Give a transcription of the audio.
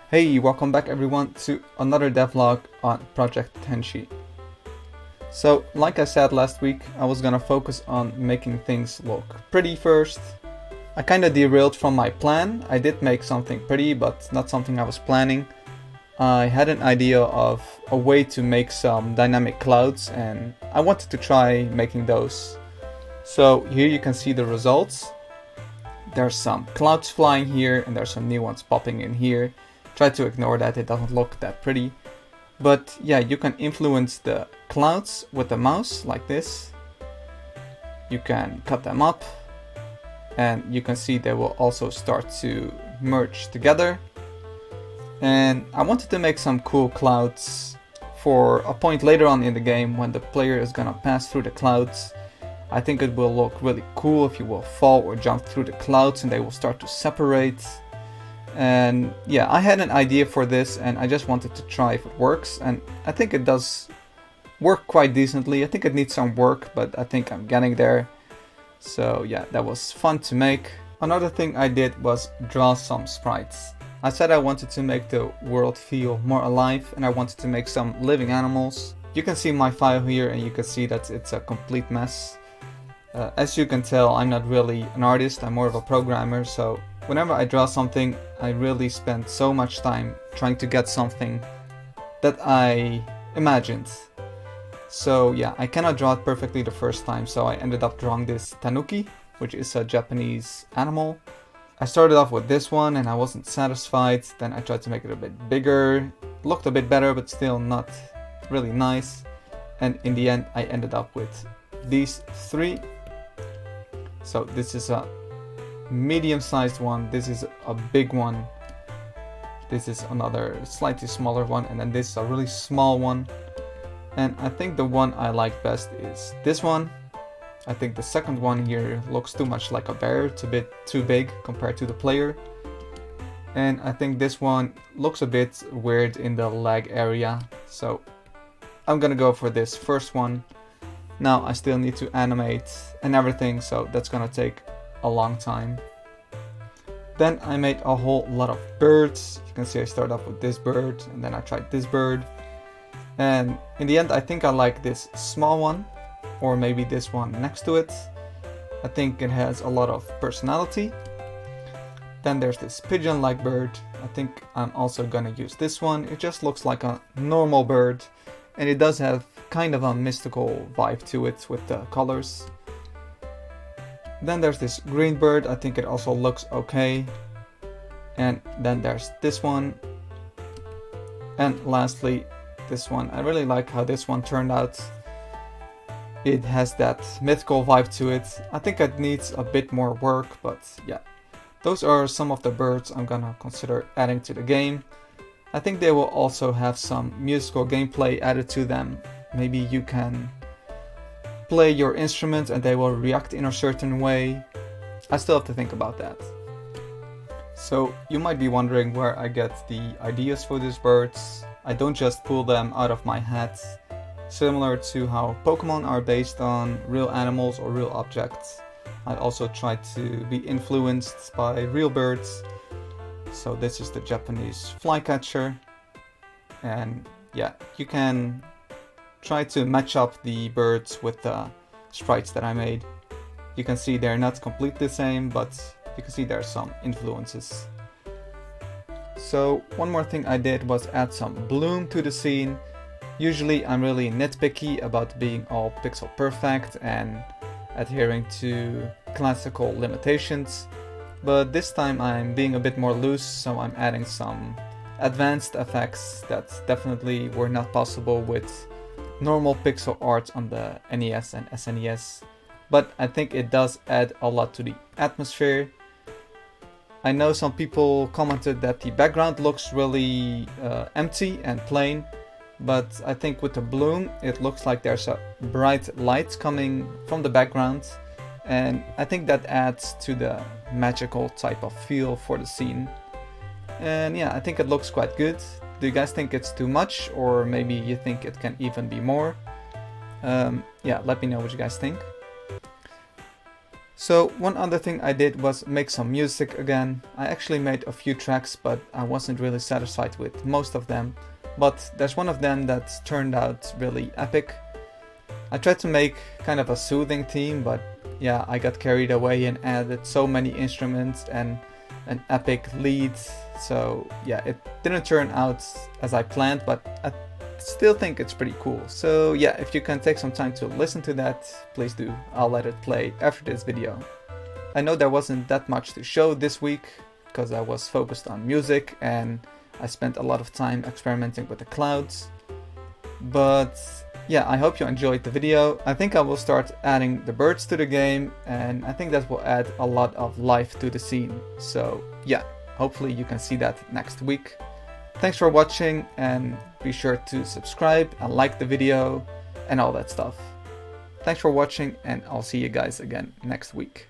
Hey, welcome back everyone to another devlog on Project Tenshi. So, like I said last week, I was gonna focus on making things look pretty first. I kinda derailed from my plan. I did make something pretty, but not something I was planning. I had an idea of a way to make some dynamic clouds, and I wanted to try making those. So here you can see the results. There's some clouds flying here, and there's some new ones popping in here. Try to ignore that, it doesn't look that pretty. But yeah, you can influence the clouds with the mouse, like this. You can cut them up, and you can see they will also start to merge together. And I wanted to make some cool clouds for a point later on in the game when the player is gonna pass through the clouds. I think it will look really cool if you will fall or jump through the clouds and they will start to separate. And yeah, I had an idea for this and I just wanted to try if it works, and I think it does work quite decently. I think it needs some work, but I think I'm getting there. So yeah, that was fun to make. Another thing I did was draw some sprites. I said I wanted to make the world feel more alive and I wanted to make some living animals. You can see my file here and you can see that it's a complete mess. As you can tell, I'm not really an artist, I'm more of a programmer, so whenever I draw something, I really spend so much time trying to get something that I imagined. So yeah, I cannot draw it perfectly the first time, so I ended up drawing this tanuki, which is a Japanese animal. I started off with this one and I wasn't satisfied, then I tried to make it a bit bigger. It looked a bit better, but still not really nice. And in the end, I ended up with these three. So this is a medium-sized one, this is a big one, this is another slightly smaller one, and then this is a really small one. And I think the one I like best is this one. I think the second one here looks too much like a bear, it's a bit too big compared to the player. And I think this one looks a bit weird in the leg area, so I'm gonna go for this first one. Now I still need to animate and everything, so that's gonna take a long time. Then I made a whole lot of birds. You can see I started off with this bird and then I tried this bird. And in the end I think I like this small one, or maybe this one next to it. I think it has a lot of personality. Then there's this pigeon-like bird. I think I'm also gonna use this one. It just looks like a normal bird and it does have kind of a mystical vibe to it with the colors. Then there's this green bird, I think it also looks okay. And then there's this one. And lastly, this one. I really like how this one turned out. It has that mythical vibe to it. I think it needs a bit more work, but yeah. Those are some of the birds I'm gonna consider adding to the game. I think they will also have some musical gameplay added to them. Maybe you can play your instrument and they will react in a certain way. I still have to think about that. So you might be wondering where I get the ideas for these birds. I don't just pull them out of my hat. Similar to how Pokemon are based on real animals or real objects, I also try to be influenced by real birds. So this is the Japanese flycatcher. And yeah, you can try to match up the birds with the sprites that I made. You can see they're not completely the same, but you can see there are some influences. So one more thing I did was add some bloom to the scene. Usually I'm really nitpicky about being all pixel perfect and adhering to classical limitations, but this time I'm being a bit more loose, so I'm adding some advanced effects that definitely were not possible with normal pixel art on the NES and SNES, but I think it does add a lot to the atmosphere. I know some people commented that the background looks really empty and plain, but I think with the bloom it looks like there's a bright light coming from the background, and I think that adds to the magical type of feel for the scene. And yeah, I think it looks quite good. Do you guys think it's too much, or maybe you think it can even be more? Yeah, let me know what you guys think. So one other thing I did was make some music again. I actually made a few tracks, but I wasn't really satisfied with most of them. But there's one of them that turned out really epic. I tried to make kind of a soothing theme, but yeah, I got carried away and added so many instruments and an epic lead. So yeah, it didn't turn out as I planned, but I still think it's pretty cool. So yeah, if you can take some time to listen to that, please do. I'll let it play after this video. I know there wasn't that much to show this week because I was focused on music and I spent a lot of time experimenting with the clouds. But yeah, I hope you enjoyed the video. I think I will start adding the birds to the game, and I think that will add a lot of life to the scene. So yeah, hopefully you can see that next week. Thanks for watching, and be sure to subscribe and like the video and all that stuff. Thanks for watching, and I'll see you guys again next week.